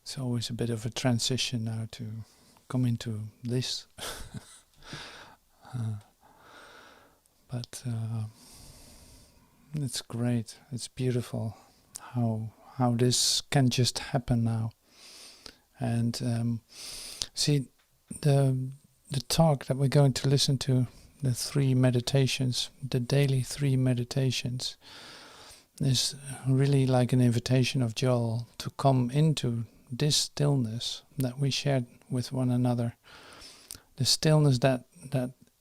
It's always a bit of a transition now to come into this. But it's great. It's beautiful how this can just happen now. And see, the talk that we're going to listen to, the 3 meditations, the daily 3 meditations, is really like an invitation of Joel to come into this stillness that we shared with one another. The stillness that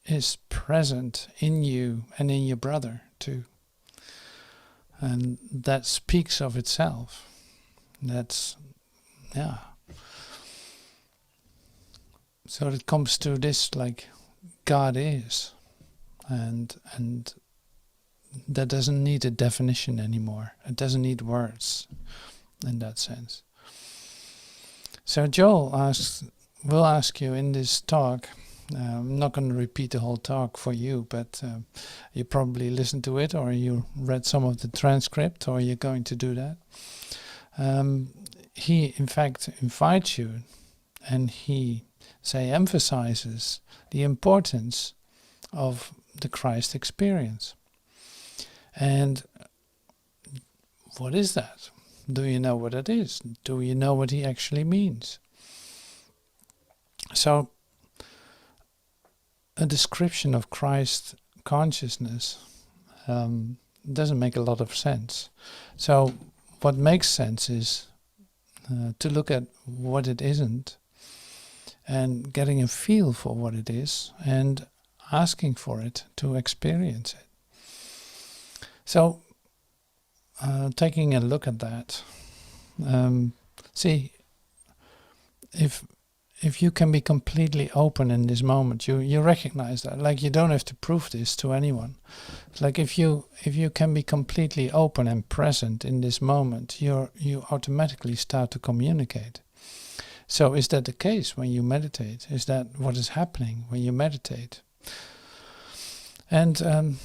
is present in you and in your brother too. And that speaks of itself. That's, yeah. So it comes to this, like, God is. And that doesn't need a definition anymore. It doesn't need words in that sense. So Joel will ask you in this talk, I'm not going to repeat the whole talk for you, but you probably listened to it, or you read some of the transcript, or you're going to do that. He in fact invites you, and he emphasizes the importance of the Christ experience. And what is that? Do you know what it is? Do you know what he actually means? So, a description of Christ consciousness doesn't make a lot of sense. So, what makes sense is to look at what it isn't, and getting a feel for what it is, and asking for it to experience it. So, taking a look at that, see, if you can be completely open in this moment, you recognize that. Like, you don't have to prove this to anyone. Like, if you can be completely open and present in this moment, you automatically start to communicate. So is that the case when you meditate? Is that what is happening when you meditate? And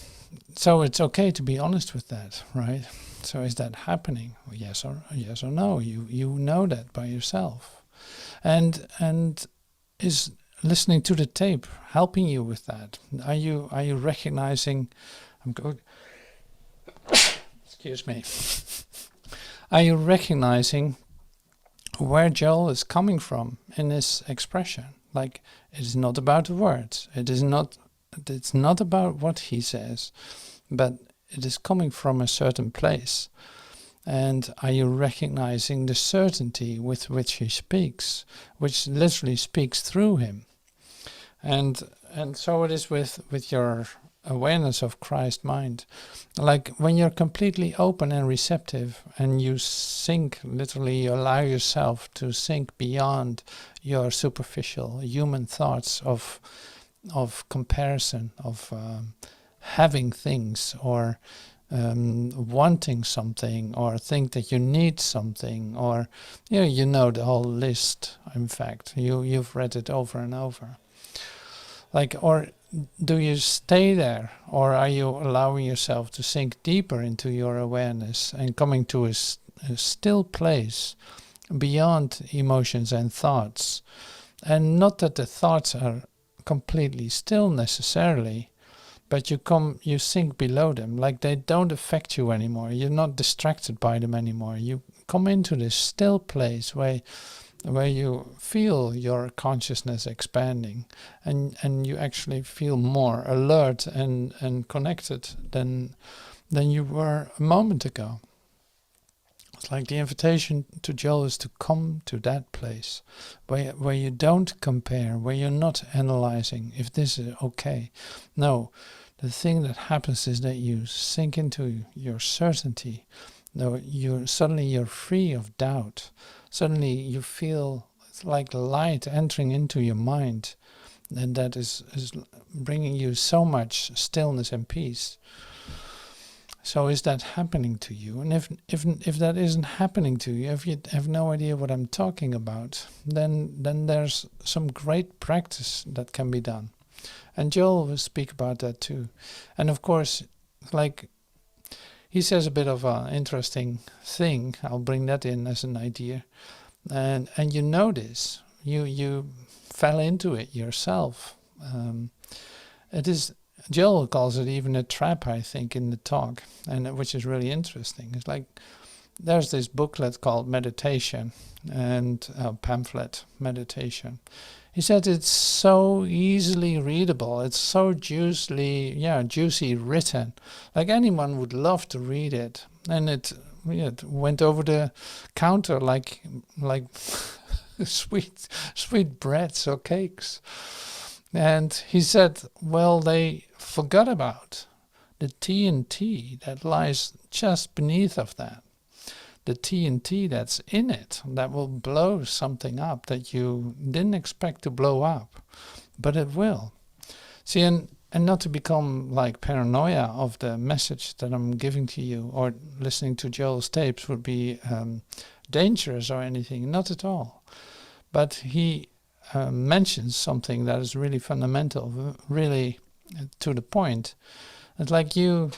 so it's okay to be honest with that, right? So is that happening? Well, yes or no? You know that by yourself. And is listening to the tape helping you with that? Are you recognizing? I'm going. Excuse me. Are you recognizing where Joel is coming from in his expression? Like, it is not about the words. It's not about what he says, but it is coming from a certain place. And are you recognizing the certainty with which he speaks, which literally speaks through him? And so it is with your awareness of Christ mind. Like, when you're completely open and receptive, and you sink, literally you allow yourself to sink beyond your superficial human thoughts of comparison, of having things, or wanting something, or think that you need something, or you know the whole list. In fact, you've read it over and over. Like, or do you stay there, or are you allowing yourself to sink deeper into your awareness and coming to a still place beyond emotions and thoughts? And not that the thoughts are completely still necessarily, but you sink below them, like they don't affect you anymore. You're not distracted by them anymore. You come into this still place where you feel your consciousness expanding, and you actually feel more alert and connected than you were a moment ago. It's like the invitation to Joel is to come to that place where you don't compare, where you're not analyzing if this is okay. No, the thing that happens is that you sink into your certainty. No, suddenly you're free of doubt. Suddenly you feel it's like light entering into your mind, and that is bringing you so much stillness and peace. So is that happening to you? And if that isn't happening to you, if you have no idea what I'm talking about, then there's some great practice that can be done. And Joel will speak about that too. And of course, like, he says a bit of an interesting thing. I'll bring that in as an idea. and you know this. You fell into it yourself. It is, Jill calls it even a trap, I think, in the talk, and which is really interesting. It's like there's this booklet called Meditation, and pamphlet Meditation. He said it's so easily readable. It's so juicy written. Like anyone would love to read it, and it went over the counter like sweet breads or cakes. And he said, well, they forgot about the TNT that lies just beneath of that. The TNT that's in it, that will blow something up that you didn't expect to blow up, but it will. See, and not to become like paranoia of the message that I'm giving to you, or listening to Joel's tapes would be dangerous or anything, not at all. But he mentions something that is really fundamental, really to the point. It's like you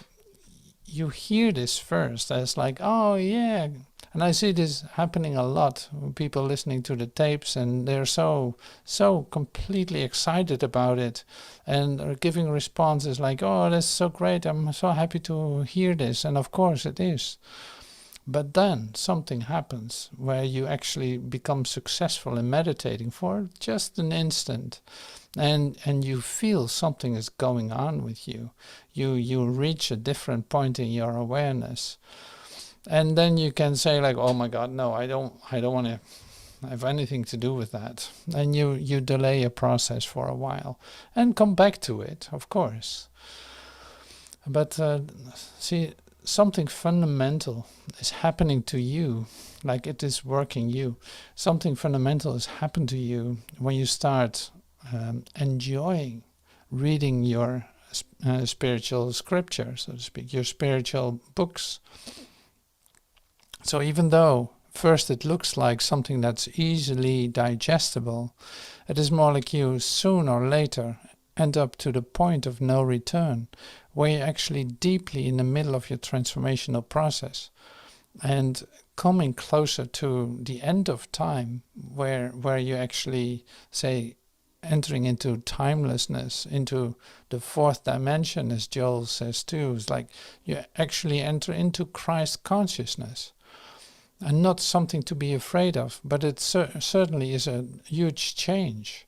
hear this first as like, oh yeah, and I see this happening a lot. People listening to the tapes and they're so completely excited about it, and are giving responses like, oh, that's so great, I'm so happy to hear this, and of course it is. But then something happens where you actually become successful in meditating for just an instant, and you feel something is going on with you. You reach a different point in your awareness, and then you can say like, oh my God, no, I don't want to have anything to do with that. And you delay a process for a while and come back to it, of course. But see, something fundamental is happening to you, like it is working you. Something fundamental has happened to you when you start enjoying reading your spiritual scripture, so to speak, your spiritual books. So even though first it looks like something that's easily digestible, it is more like you sooner or later end up to the point of no return, where you're actually deeply in the middle of your transformational process and coming closer to the end of time, where you actually, say, entering into timelessness, into the fourth dimension, as Joel says too. It's like you actually enter into Christ consciousness, and not something to be afraid of, but it certainly is a huge change.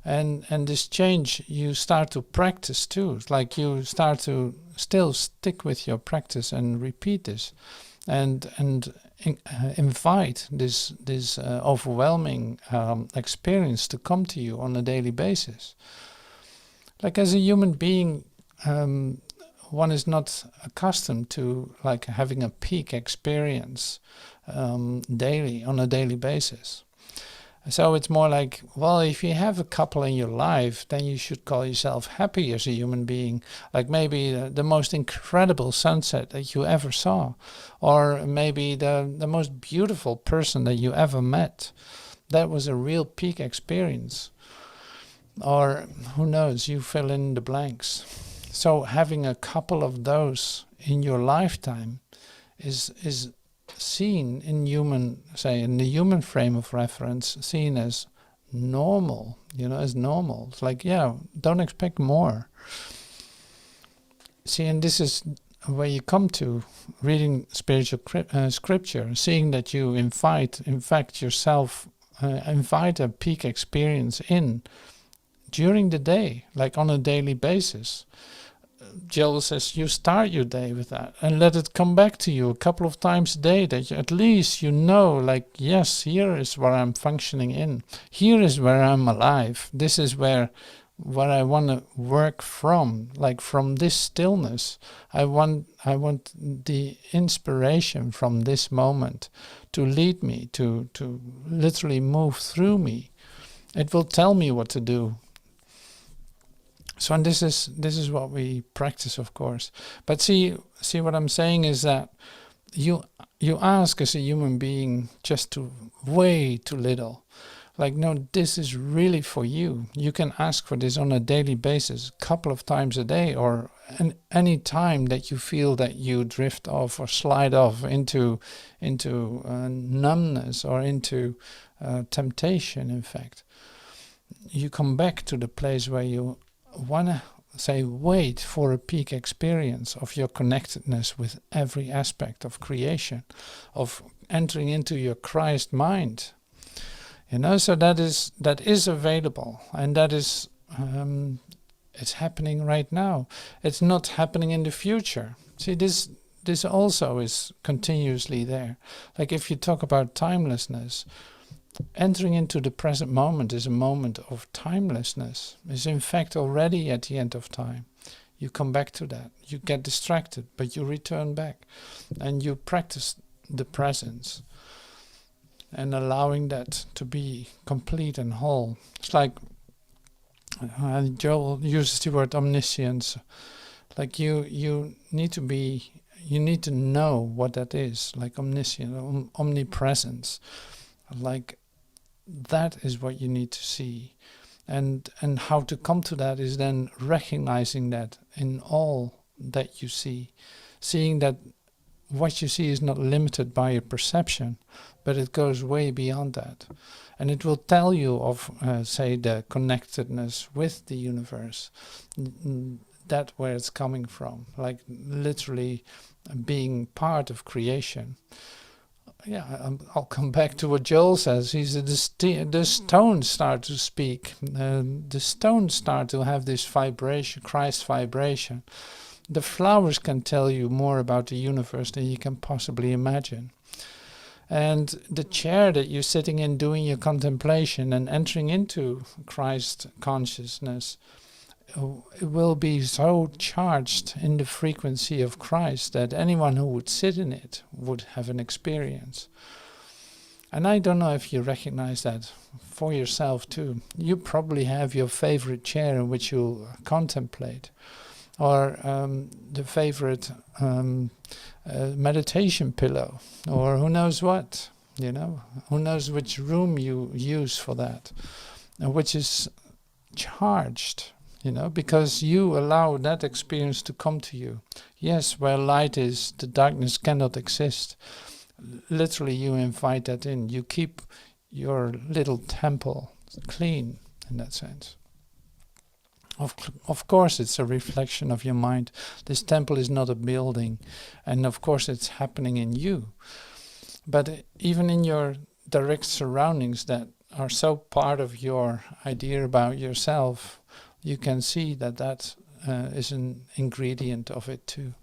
And this change you start to practice too. It's like you start to still stick with your practice and repeat this, and invite this overwhelming experience to come to you on a daily basis. Like as a human being, one is not accustomed to like having a peak experience daily, on a daily basis. So it's more like, well, if you have a couple in your life, then you should call yourself happy as a human being. Like maybe the most incredible sunset that you ever saw, or maybe the most beautiful person that you ever met. That was a real peak experience. Or who knows, you fill in the blanks. So having a couple of those in your lifetime is seen in in the human frame of reference, seen as normal, as normal. It's like, yeah, don't expect more. See, and this is where you come to reading spiritual scripture, seeing that you invite a peak experience in during the day, like on a daily basis. Jill says you start your day with that and let it come back to you a couple of times a day, that at least like, yes, here is where I'm functioning in. Here is where I'm alive. This is where I want to work from, like from this stillness. I want the inspiration from this moment to lead me, to literally move through me. It will tell me what to do. So, and this is what we practice, of course. But see what I'm saying is that you ask as a human being just way too little. Like, no, this is really for you. You can ask for this on a daily basis, a couple of times a day, or any time that you feel that you drift off or slide off into numbness or into temptation, in fact, you come back to the place where you want to say, wait for a peak experience of your connectedness with every aspect of creation, of entering into your Christ mind. So that is available, and that is it's happening right now. It's not happening in the future. See, this also is continuously there. Like if you talk about timelessness, entering into the present moment is a moment of timelessness. Is in fact already at the end of time. You come back to that. You get distracted, but you return back, and you practice the presence and allowing that to be complete and whole. It's like Joel uses the word omniscience. Like you need to know what that is. Like omniscience, omnipresence. Like that is what you need to see, and how to come to that is then recognizing that in all that you see, seeing that what you see is not limited by your perception, but it goes way beyond that, and it will tell you of say the connectedness with the universe, that where it's coming from, like literally being part of creation. Yeah, I'll come back to what Joel says. He said the stones start to speak. The stones start to have this vibration, Christ vibration. The flowers can tell you more about the universe than you can possibly imagine. And the chair that you're sitting in doing your contemplation and entering into Christ consciousness, it will be so charged in the frequency of Christ that anyone who would sit in it would have an experience. And I don't know if you recognize that for yourself too. You probably have your favorite chair in which you'll contemplate, or the favorite meditation pillow, or who knows what, who knows which room you use for that, which is charged. Because you allow that experience to come to you. Yes, where light is, the darkness cannot exist. Literally, you invite that in. You keep your little temple clean in that sense. Of course, it's a reflection of your mind. This temple is not a building, and of course, it's happening in you. But even in your direct surroundings that are so part of your idea about yourself, you can see that is an ingredient of it too.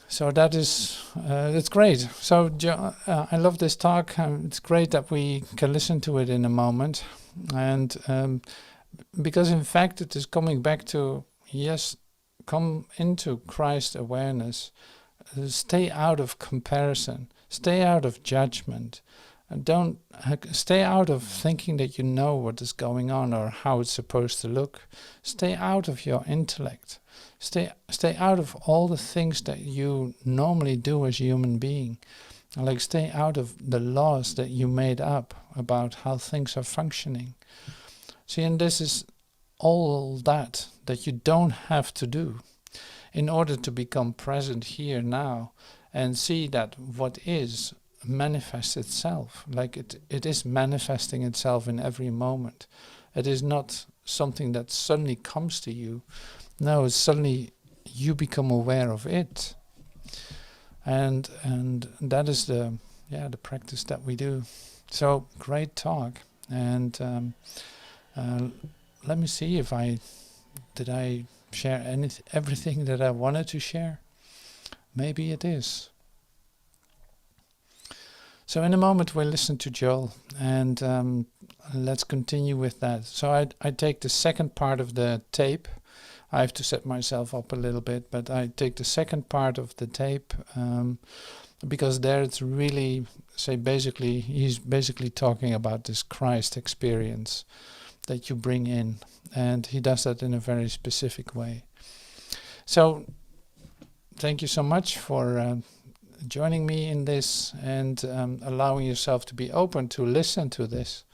So that is, it's great. So I love this talk. It's great that we can listen to it in a moment. And because in fact it is coming back to, yes, come into Christ awareness. Stay out of comparison. Stay out of judgment. And don't stay out of thinking that you know what is going on or how it's supposed to look. Stay out of your intellect. Stay out of all the things that you normally do as a human being. Like stay out of the laws that you made up about how things are functioning. See, and this is all that you don't have to do in order to become present here now and see that what is manifests itself. Like it is manifesting itself in every moment. It is not something that suddenly comes to you. No, it's suddenly you become aware of it. And that is the practice that we do. So great talk. And let me see if did I share everything that I wanted to share. Maybe it is. So in a moment we'll listen to Joel, and let's continue with that. So I take the second part of the tape. I have to set myself up a little bit, but I take the second part of the tape because there it's really, he's basically talking about this Christ experience that you bring in, and he does that in a very specific way. So thank you so much for joining me in this and allowing yourself to be open to listen to this.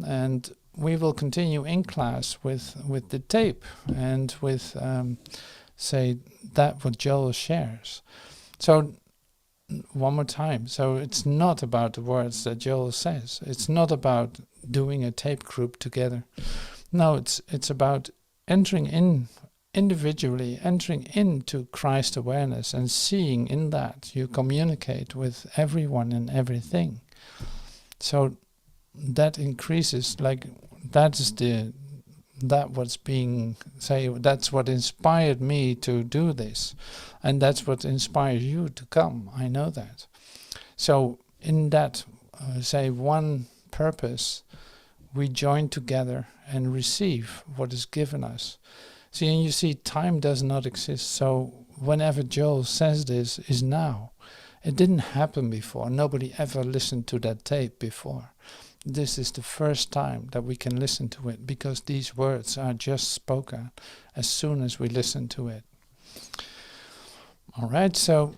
And we will continue in class with the tape and with, say, that what Joel shares. So one more time. So it's not about the words that Joel says. It's not about doing a tape group together. No, it's about entering in individually, entering into Christ awareness and seeing in that you communicate with everyone and everything. So that increases, like that's what's being that's what inspired me to do this, and that's what inspires you to come. I know that. So in that one purpose, we join together and receive what is given us. See, and you see, time does not exist. So whenever Joel says this is now. It didn't happen before. Nobody ever listened to that tape before. This is the first time that we can listen to it, because these words are just spoken as soon as we listen to it. All right, so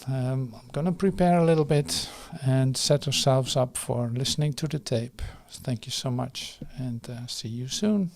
I'm going to prepare a little bit and set ourselves up for listening to the tape. Thank you so much, and see you soon.